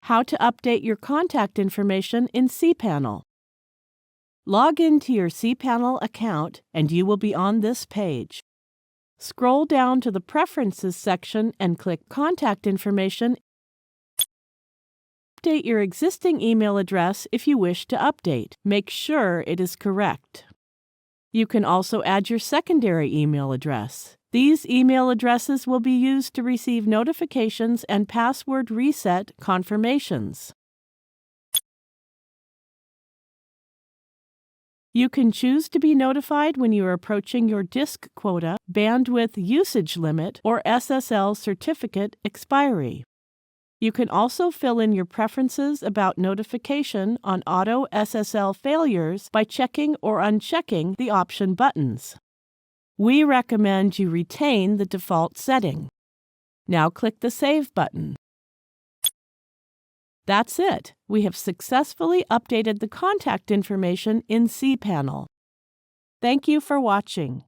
How to update your contact information in cPanel. Log into your cPanel account and you will be on this page. Scroll down to the Preferences section and click Contact Information. Update your existing email address if you wish to update. Make sure it is correct. You can also add your secondary email address. These email addresses will be used to receive notifications and password reset confirmations. You can choose to be notified when you are approaching your disk quota, bandwidth usage limit, or SSL certificate expiry. You can also fill in your preferences about notification on auto SSL failures by checking or unchecking the option buttons. We recommend you retain the default setting. Now click the Save button. That's it. We have successfully updated the contact information in cPanel. Thank you for watching.